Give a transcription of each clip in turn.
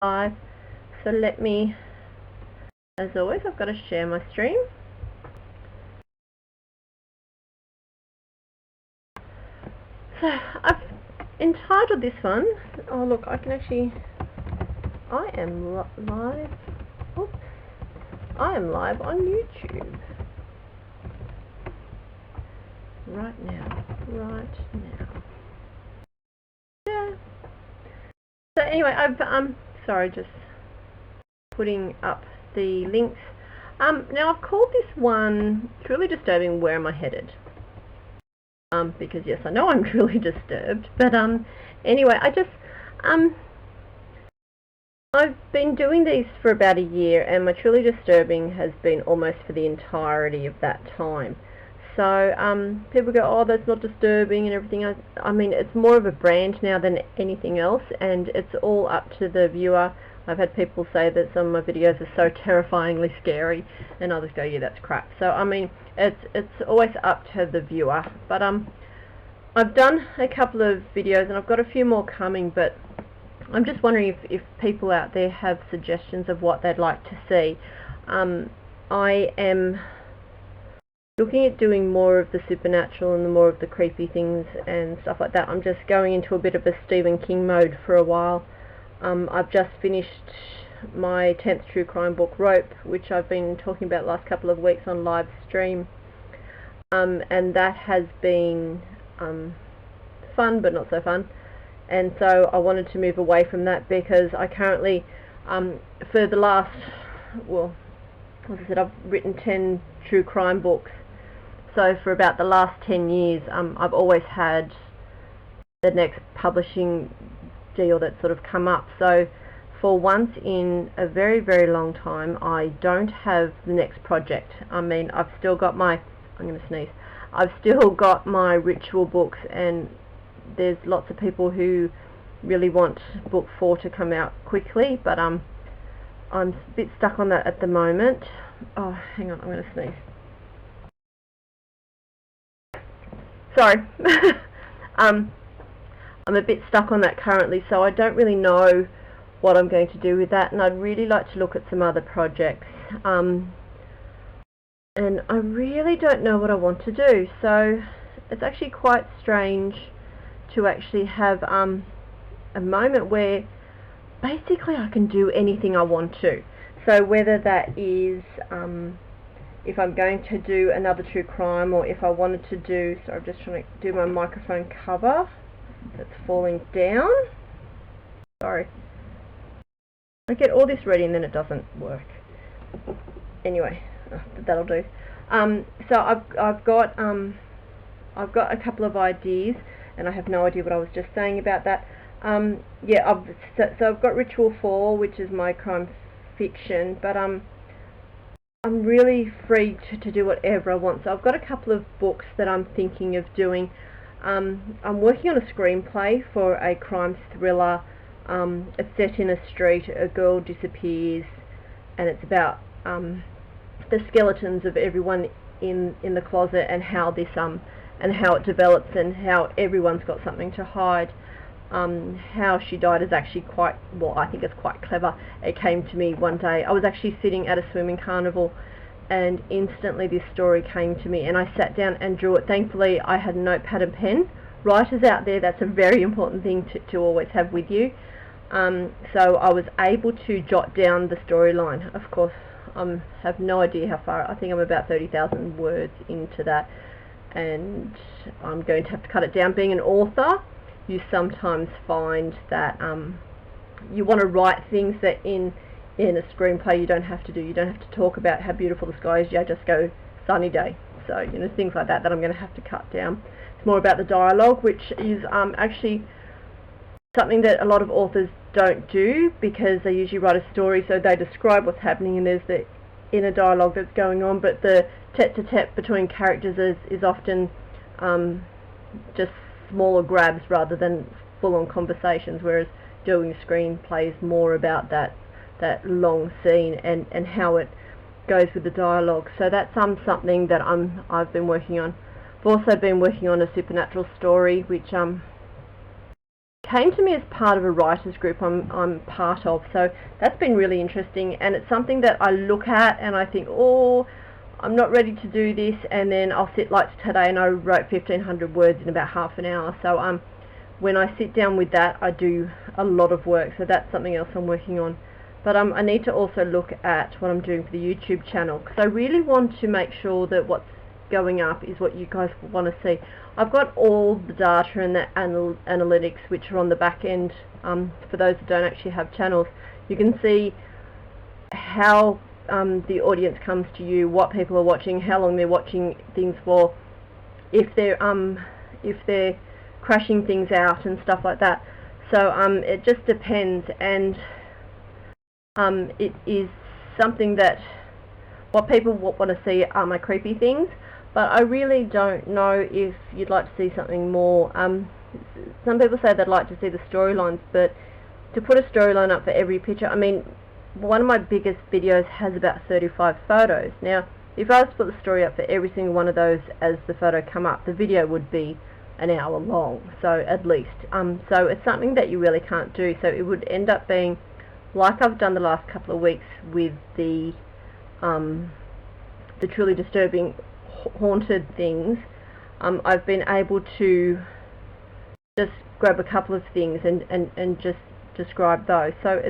live. So let me, as always, I've got to share my stream. So I've entitled this one, oh look, I can actually, I am live, oops, I am live on YouTube. Right now. Yeah. So anyway, sorry, just putting up the links. Now I've called this one Truly Disturbing, Where Am I Headed? Because yes, I know I'm truly disturbed, but anyway, I've been doing these for about a year, and my Truly Disturbing has been almost for the entirety of that time. So people go, oh, that's not disturbing and everything. I mean, it's more of a brand now than anything else, and it's all up to the viewer. I've had people say that some of my videos are so terrifyingly scary, and others go, yeah, that's crap. So I mean, it's always up to the viewer. But I've done a couple of videos, and I've got a few more coming, but I'm just wondering if people out there have suggestions of what they'd like to see. I am looking at doing more of the supernatural and more of the creepy things and stuff like that. I'm just going into a bit of a Stephen King mode for a while. I've just finished my 10th true crime book, Rope, which I've been talking about the last couple of weeks on live stream, and that has been fun but not so fun, and so I wanted to move away from that because I currently, for the last, well, as I said, I've written 10 true crime books, so for about the last 10 years I've always had the next publishing deal that's sort of come up. So for once in a very, very long time, I don't have the next project. I mean, I've still got my, I'm going to sneeze, I've still got my ritual books, and there's lots of people who really want book 4 to come out quickly, but I'm a bit stuck on that at the moment. Oh, hang on, I'm going to sneeze. Sorry. I'm a bit stuck on that currently, so I don't really know what I'm going to do with that, and I'd really like to look at some other projects. And I really don't know what I want to do, so it's actually quite strange to actually have a moment where basically I can do anything I want to. So whether that is if I'm going to do another true crime, or if I wanted to do, sorry, I'm just trying to do my microphone cover that's falling down. Sorry. I get all this ready and then it doesn't work. Anyway, that'll do. So I've got a couple of ideas, and I have no idea what I was just saying about that. Yeah, so I've got Ritual 4, which is my crime fiction, but I'm really free to do whatever I want. So I've got a couple of books that I'm thinking of doing. I'm working on a screenplay for a crime thriller. It's set in a street, a girl disappears, and it's about the skeletons of everyone in the closet, and how this and how it develops, and how everyone's got something to hide. How she died is actually quite, well, I think it's quite clever. It came to me one day. I was actually sitting at a swimming carnival, and instantly this story came to me, and I sat down and drew it. Thankfully I had a notepad and pen. Writers out there, that's a very important thing to always have with you. So I was able to jot down the storyline. Of course, I have no idea how far. I think I'm about 30,000 words into that, and I'm going to have to cut it down. Being an author, you sometimes find that you want to write things that in a screenplay you don't have to do. You don't have to talk about how beautiful the sky is. You just go sunny day. So, you know, things like that I'm going to have to cut down. It's more about the dialogue, which is actually something that a lot of authors don't do, because they usually write a story, so they describe what's happening, and there's the inner dialogue that's going on, but the tete-a-tete between characters is often just smaller grabs rather than full-on conversations, whereas doing a screenplay is more about that long scene and how it goes with the dialogue. So that's something that I've been working on. I've also been working on a supernatural story which came to me as part of a writers group I'm part of, so that's been really interesting, and it's something that I look at and I think, oh, I'm not ready to do this, and then I'll sit like today and I wrote 1,500 words in about half an hour. So when I sit down with that, I do a lot of work, so that's something else I'm working on. But I need to also look at what I'm doing for the YouTube channel, because I really want to make sure that what's going up is what you guys want to see. I've got all the data and the analytics which are on the back end. For those that don't actually have channels, you can see how the audience comes to you, what people are watching, how long they're watching things for, if they're crashing things out and stuff like that. So it just depends, and it is something that what people want to see are my creepy things, but I really don't know if you'd like to see something more. Some people say they'd like to see the storylines, but to put a storyline up for every picture, I mean, one of my biggest videos has about 35 photos. Now, if I was to put the story up for every single one of those as the photo come up, the video would be an hour long, so at least. So it's something that you really can't do, so it would end up being like I've done the last couple of weeks with the truly disturbing haunted things. I've been able to just grab a couple of things and just describe those. So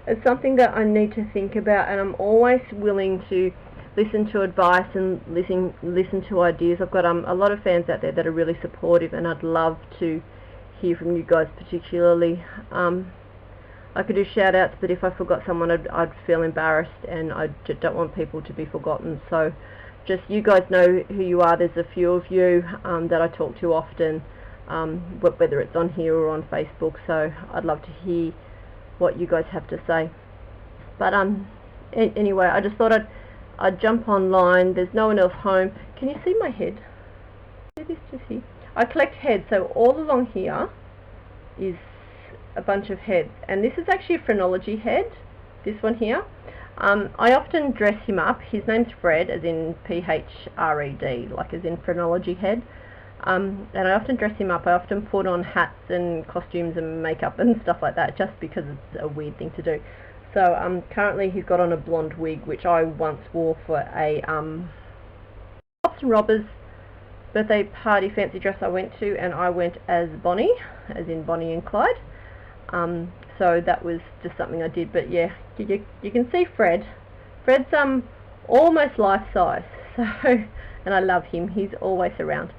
it's something that I need to think about, and I'm always willing to listen to advice and listen to ideas. I've got a lot of fans out there that are really supportive, and I'd love to hear from you guys particularly. I could do shout outs, but if I forgot someone I'd feel embarrassed, and I just don't want people to be forgotten. So just, you guys know who you are. There's a few of you that I talk to often, whether it's on here or on Facebook, so I'd love to hear what you guys have to say. But anyway, I just thought I'd jump online. There's no one else home. Can you see my head? See this just here? I collect heads, so all along here is a bunch of heads, and this is actually a phrenology head, this one here. I often dress him up. His name's Fred, as in P-H-R-E-D, like as in phrenology head. And I often dress him up. I often put on hats and costumes and makeup and stuff like that, just because it's a weird thing to do. So currently he's got on a blonde wig, which I once wore for a Cops and Robbers birthday party fancy dress I went to, and I went as Bonnie, as in Bonnie and Clyde. So that was just something I did. But yeah, you can see Fred. Fred's almost life size, so, and I love him. He's always around.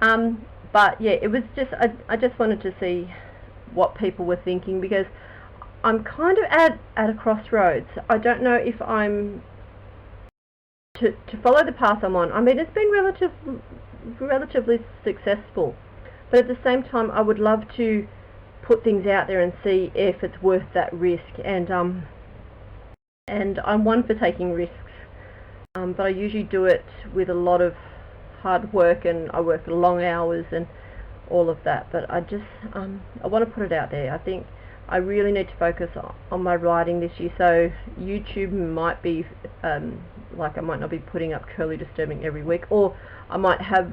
But yeah, it was just, I just wanted to see what people were thinking, because I'm kind of at a crossroads. I don't know if I'm to follow the path I'm on. I mean, it's been relatively successful, but at the same time I would love to put things out there and see if it's worth that risk, and I'm one for taking risks, but I usually do it with a lot of hard work, and I work long hours and all of that. But I just I want to put it out there. I think I really need to focus on my writing this year, so YouTube might be like, I might not be putting up Truly Disturbing every week, or I might have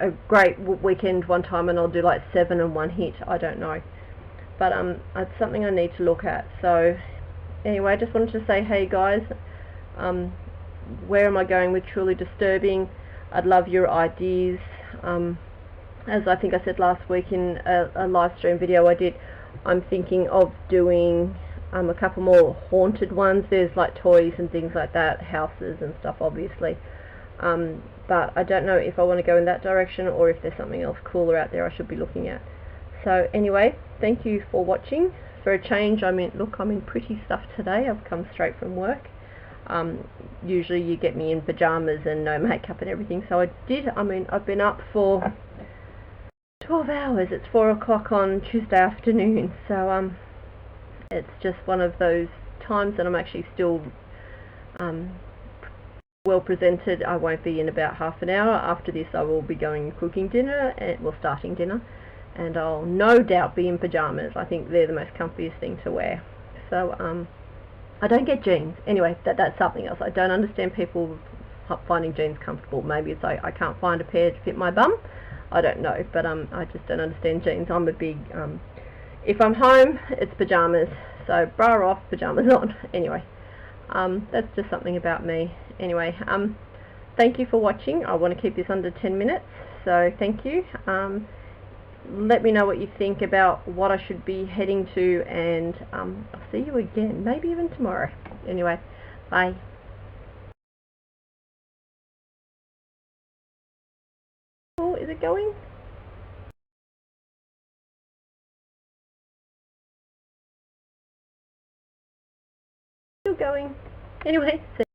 a great weekend one time and I'll do like 7 and 1 hit. I don't know, but it's something I need to look at. So anyway, I just wanted to say, hey guys, where am I going with Truly Disturbing? I'd love your ideas. As I think I said last week in a live stream video I did, I'm thinking of doing a couple more haunted ones. There's like toys and things like that, houses and stuff obviously, but I don't know if I want to go in that direction or if there's something else cooler out there I should be looking at. So anyway, thank you for watching. For a change, I'm in pretty stuff today. I've come straight from work. Usually you get me in pajamas and no makeup and everything, so I've been up for 12 hours. It's 4 o'clock on Tuesday afternoon, so it's just one of those times that I'm actually still well presented. I won't be in about half an hour. After this I will be going cooking dinner, starting dinner, and I'll no doubt be in pajamas. I think they're the most comfiest thing to wear. So I don't get jeans. Anyway, that's something else. I don't understand people finding jeans comfortable. Maybe it's I can't find a pair to fit my bum. I don't know, but I just don't understand jeans. I'm a big, if I'm home, it's pyjamas, so bra off, pyjamas on. Anyway, that's just something about me. Anyway, thank you for watching. I want to keep this under 10 minutes, so thank you. Let me know what you think about what I should be heading to, and I'll see you again, maybe even tomorrow. Anyway, bye. Oh, is it going? Still going. Anyway, see